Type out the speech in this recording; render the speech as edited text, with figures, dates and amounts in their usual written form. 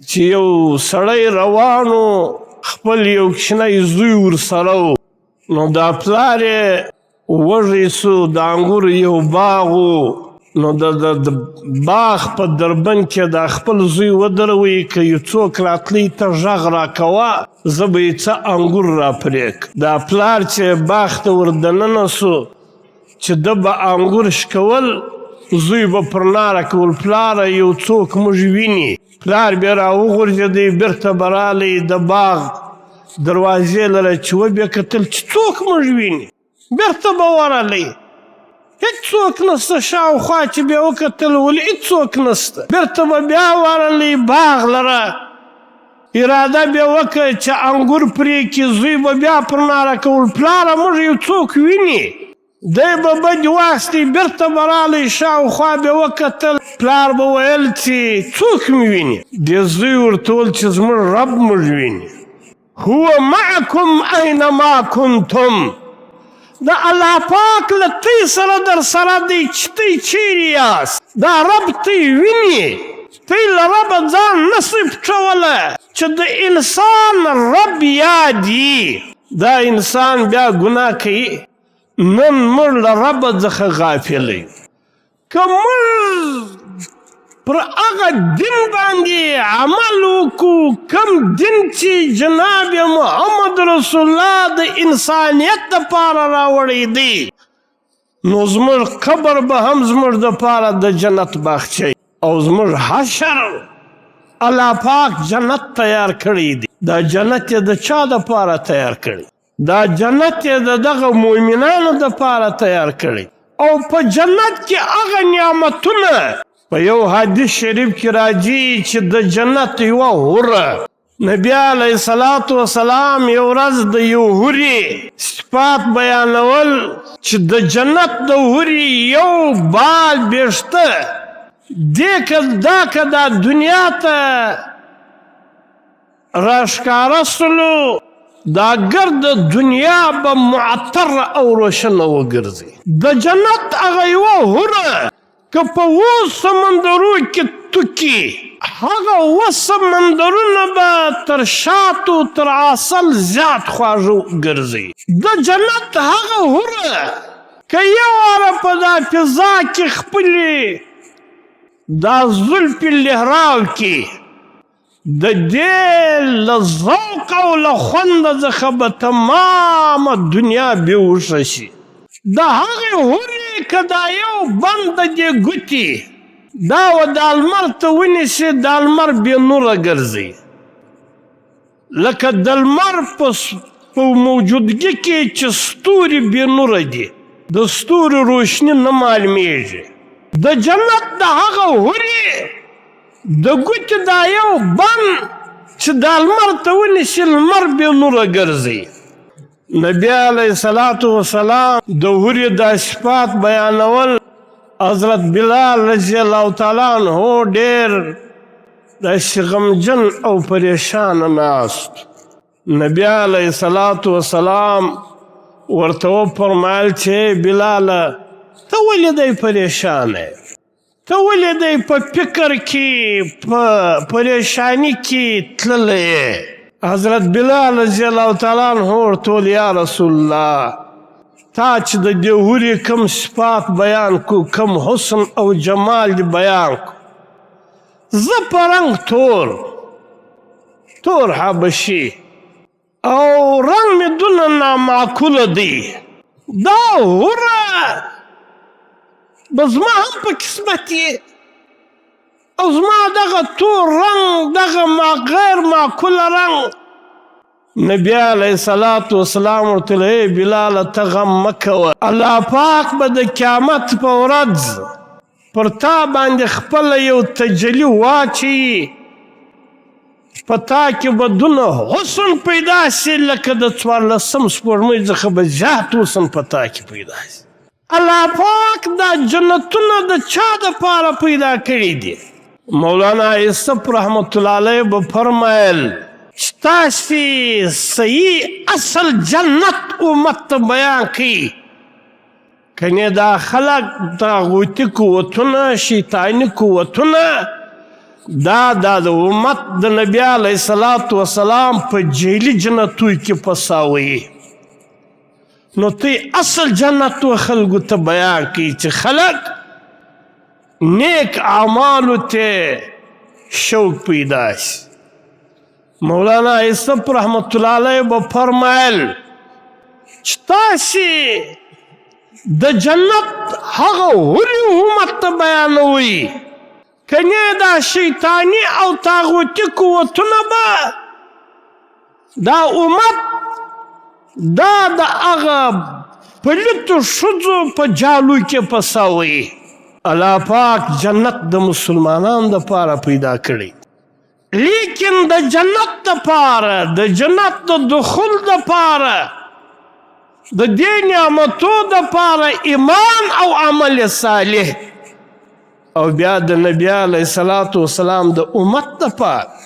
چې یو سړی روانو خپل یو کوچنی زوی ورسره و نو دا پلار یې وږی سو د انګورو یو باغ و نو د باغ په دربند کې د خپل زوی ودروي که یو څوک راتلی ته غږ راکوه زه به یې څه انګور راپرېږ دا پلار چې باغ ته ور دننه سو چې ده به انګور شکول زوی به پر ناره کول پلاره یو څوک موږ ویني پلار بیا راوغورځېدی بیرته به رالی د باغ دروازې لره چې وبې کتل چې څوک موږ ویني بیرته به ورغلی هیڅوک نسته شاوخوا چې بیا وکتل ولې هیڅوک نسته بیرته به بیا ورغلی باغ لره اراده بیا وکړه چې انګور پرې کړي زوی به بیا پر ناره کول پلاره موږ یو څوک ویني دی به بد واخیستی بیرته به رالی شاوخوا بیا وکتل پلار به ویل چې څوک مې ویني دې زوی ورته ویل چې زموږ رب موږ ویني هو معکم اینما کنتم د الله پاک له تی سره در سره دی چې تی چیرې یاست دا رب تی ویني تی له ربه ځان نسئ پټولی چې د انسان رب یاد یي دا انسان بیا ګناه کوي نن موږ له ربه څخه غافل یو که موږ پر هغه دین باندې عمل وکړو کم دین چې جناب محمد رسول الله د انسانیت دپاره راوړی دی نو زموږ قبر به هم زموږ دپاره د جنت باغچه او زموږ حشر الله پاک جنت تیار کړی دی دا جنت یې د چا دپاره تیار کړی دا جنت یې د دغه مؤمنانو دپاره تیار کړی او په جنت کې هغه نعمتونه په یو حدیث شریف کې راځي چې د جنت یوه حوره نبی علیه الصلاة وسلام یو ورځ د یو حورې صفات بیانول چې د جنت د حورې یو بال بیشته دا که دا دنیا ته راښکاره سلو دا ګرد دنیا به معطر او روشنه وګرځي د جنت هغه یوه حوره که په 7 سمندرو کې توکي هغه 7 سمندرونه به تر شاتو تر عسل زیات خواږه ګرځي د جنت هغه حوره که یو واره په دا فضا کې خپلې دا زلفې لهراو کې د دې له ذوق او له خونده څخه به تمامه دنیا بېهوشه شي د هغې حورې که دا یو بند د دې ګوتې دا و د لمر ته ونیسي دا لمر بې نوره ګرځي لکه د لمر په موجودګي کې چې ستوري بې نوره دي د ستوري روشني نه معلومیږي د جنت د هغه حورې د ګوتې دا یو بند چې دا لمر ته ونیسي لمر بې نوره ګرځي نبی علیه الصلاة وسلام د حورې دا صفات بیانول حضرت بلال رضی الله تعالی عنه ډېر داسې غمجن او پریشانه ناست نبی علیه الصلاة وسلام ورته وفرمایل چې بلاله ته ولې دی پریشانه ته ولې دی په فکر کې په پریشانی کې تللی حضرت بلال رضی الله تعالی عنه ورته وویل یا رسول الله تا چې د دې حورې کم صفات بیان کو کم حسن او جمال دې بیان کو زه په رنګ تور حبشي او رنګ مې دونه نامعقوله دی دا حوره به زما هم په قسمت یې او زما دغه تور رنګ دغه غیر معقوله رنګ نبی علیه الصلاة وسلام ورته ویل بلاله ته غم مه کوه الله پاک به د قیامت په ورځ پر تا باندې خپله یو تجلي واچوي په تا کې به دونه حسن پیدا سي لکه د 14 سپوږمۍ څخه به زیات حسن په تا کې پیدا سي الله پاک دا جنتونه د چا دپاره پیدا کړي دي مولانا یوسف رحمت الله علیه به فرمایل چې تاسې صحیح اصل جنت امت ته بیان کړي کنې دا خلق طاغوتي قوتونه شیطاني قوتونه دا د امت د نبی علیه صلات وسلام په جهلي جنتو کې پساوي. نو تی اصل جنت و خلکو ته بیان کړي چې خلک نیک اعمالو ته شوق پیدا شي. مولانا یوسف رحمت الله علیه به فرمایل چې تاسې د جنت هغه هورې امت ته بیانوئ، کنې دا شیطاني او طاغوتي قوتونه به دا امت دا د هغه پلیتو ښځو په جالو کې پسوئ. الله پاک جنت د مسلمانانو دپاره پیدا کړی، لیکن د جنت دپاره د جنت د دخول دپاره د دې نعمتو دپاره ایمان او عمل صالح او بیا د نبی علیه صلات وسلام د امت دپاره